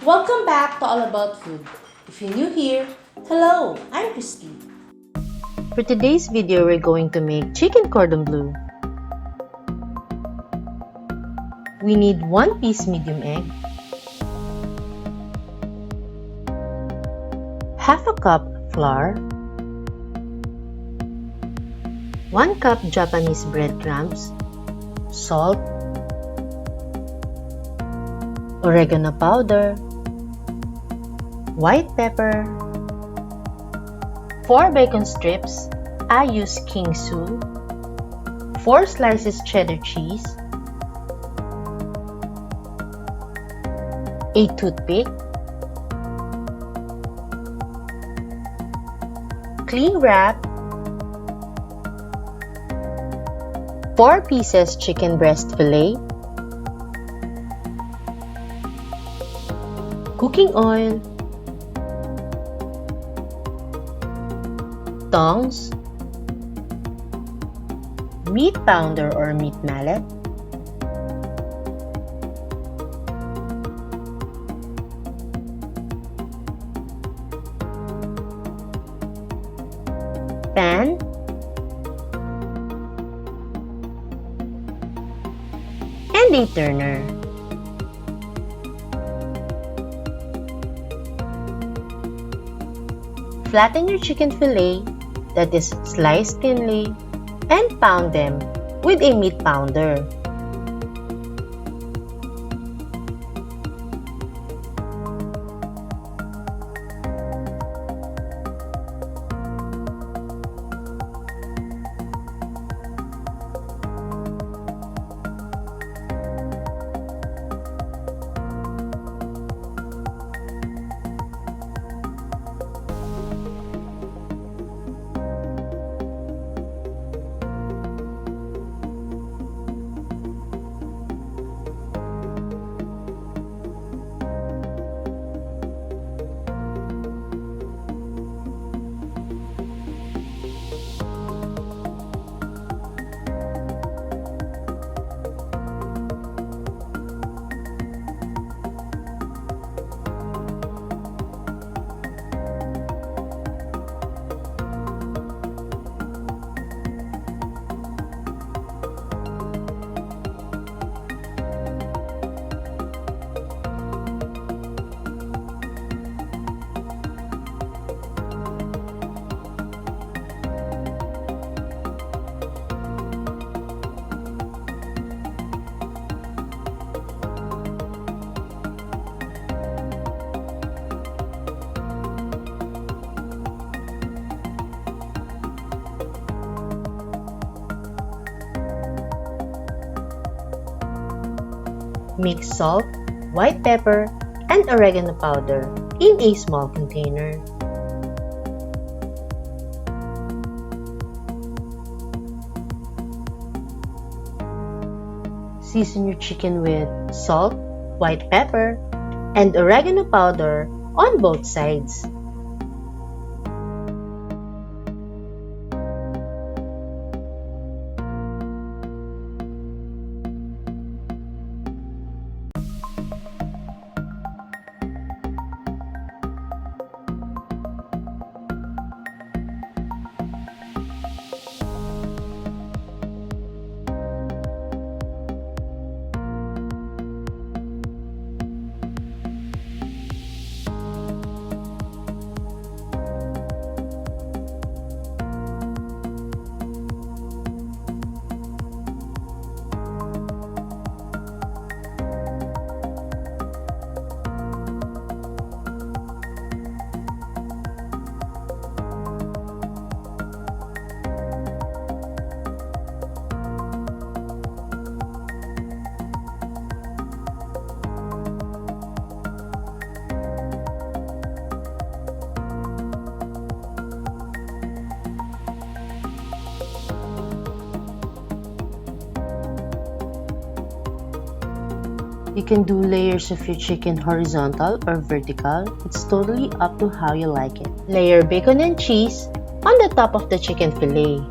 Welcome back to All About Food. If you're new here, hello, I'm Christie. For today's video, we're going to make chicken cordon bleu. We need 1 piece medium egg, half a cup flour, 1 cup Japanese breadcrumbs, salt, oregano powder, white pepper, 4 bacon strips. I use king su, 4 slices cheddar cheese, a toothpick, cling wrap, 4 pieces chicken breast fillet, cooking oil, tongs, meat pounder or meat mallet, pan, and a turner. Flatten your chicken fillet, that is sliced thinly, and pound them with a meat pounder. Mix salt, white pepper, and oregano powder in a small container. Season your chicken with salt, white pepper, and oregano powder on both sides. You can do layers of your chicken horizontal or vertical. It's totally up to how you like it. Layer bacon and cheese on the top of the chicken fillet.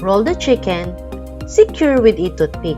Roll the chicken, secure with a toothpick.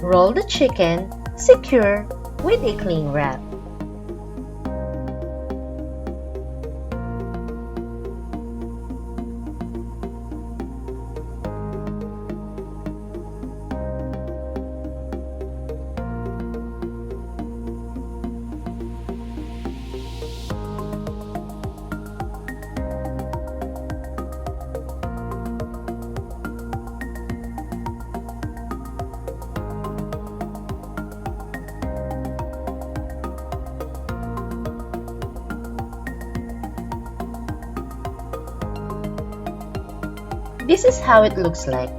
Roll the chicken, secure with a cling wrap. This is how it looks like.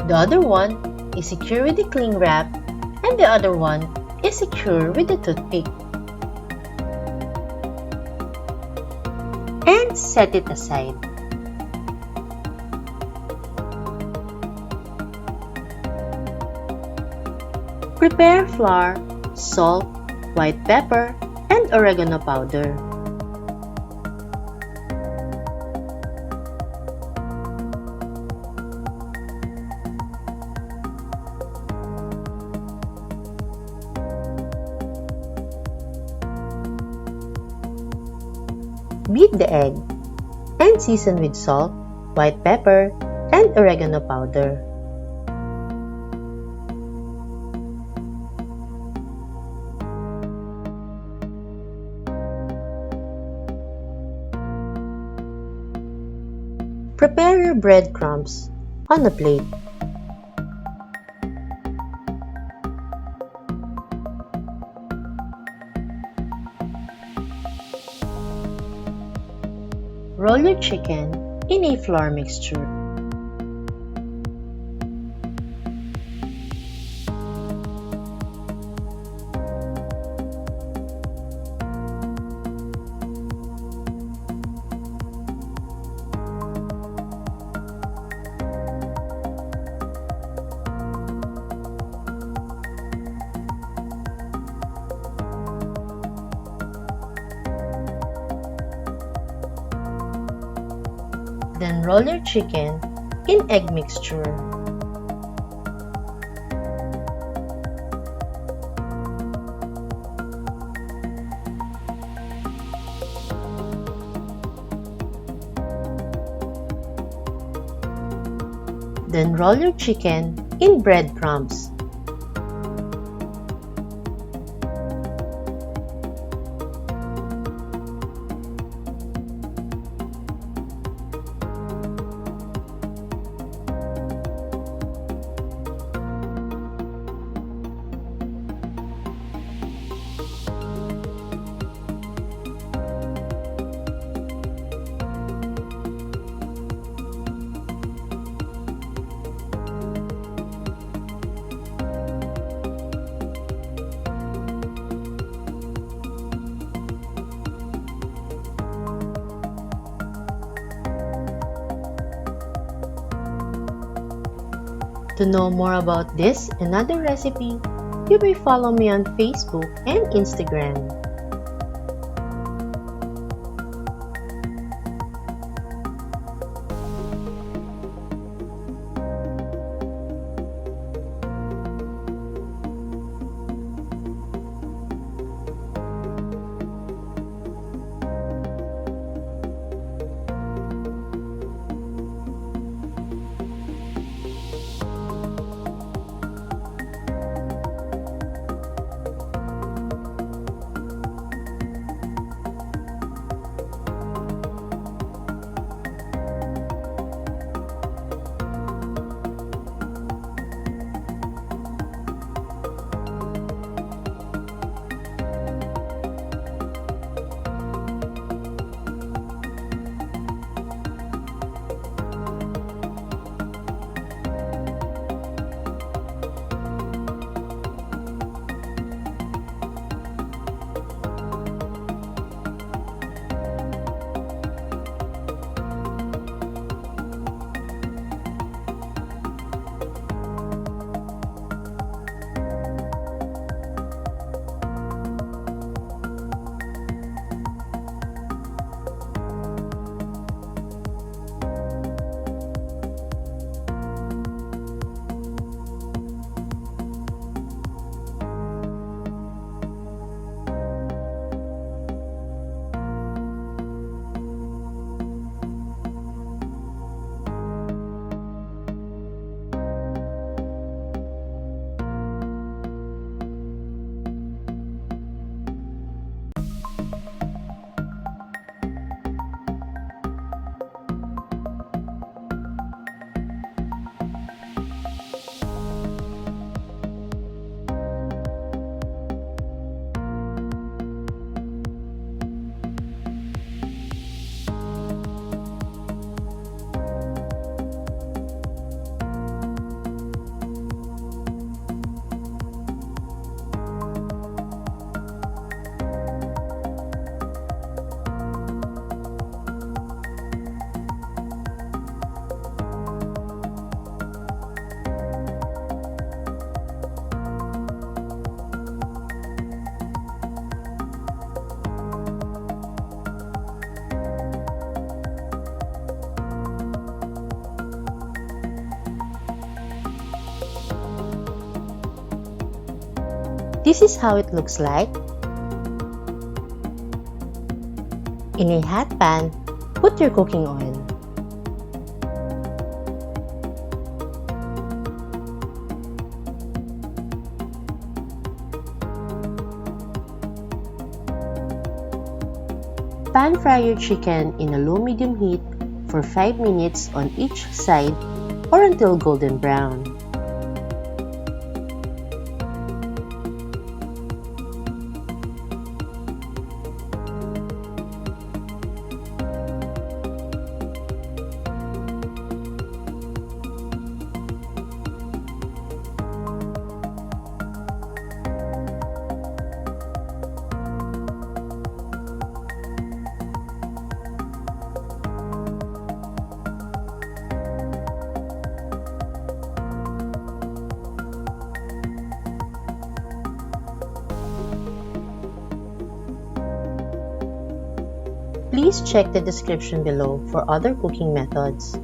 The other one is secure with the cling wrap and the other one is secure with the toothpick. And set it aside. Prepare flour, salt, white pepper, and oregano powder. Beat the egg and season with salt, white pepper, and oregano powder. Prepare your breadcrumbs on a plate. Roll your chicken in a flour mixture. Then roll your chicken in egg mixture. Then roll your chicken in breadcrumbs. To know more about this and other recipe, you may follow me on Facebook and Instagram. This is how it looks like. In a hot pan, put your cooking oil. Pan fry your chicken in a low-medium heat for 5 minutes on each side or until golden brown. Please check the description below for other cooking methods.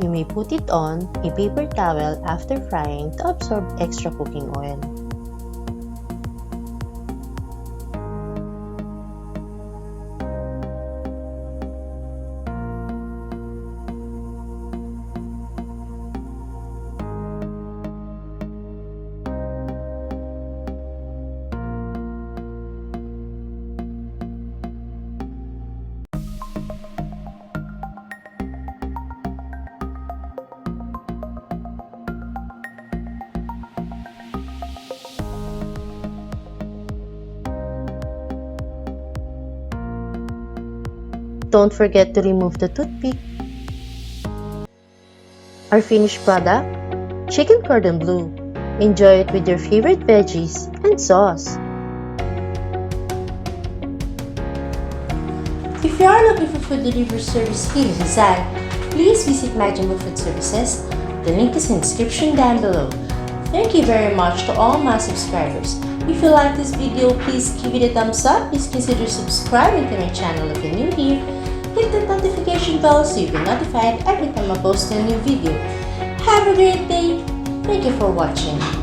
You may put it on a paper towel after frying to absorb extra cooking oil. Don't forget to remove the toothpick. Our finished product, Chicken Cordon Bleu. Enjoy it with your favorite veggies and sauce. If you are looking for food delivery service here in Rizal, please visit My Jumbo Food Services. The link is in the description down below. Thank you very much to all my subscribers. If you like this video, please give it a thumbs up. Please consider subscribing to my channel if you're new here. Hit the notification bell so you'll be notified every time I post a new video. Have a great day. Thank you for watching.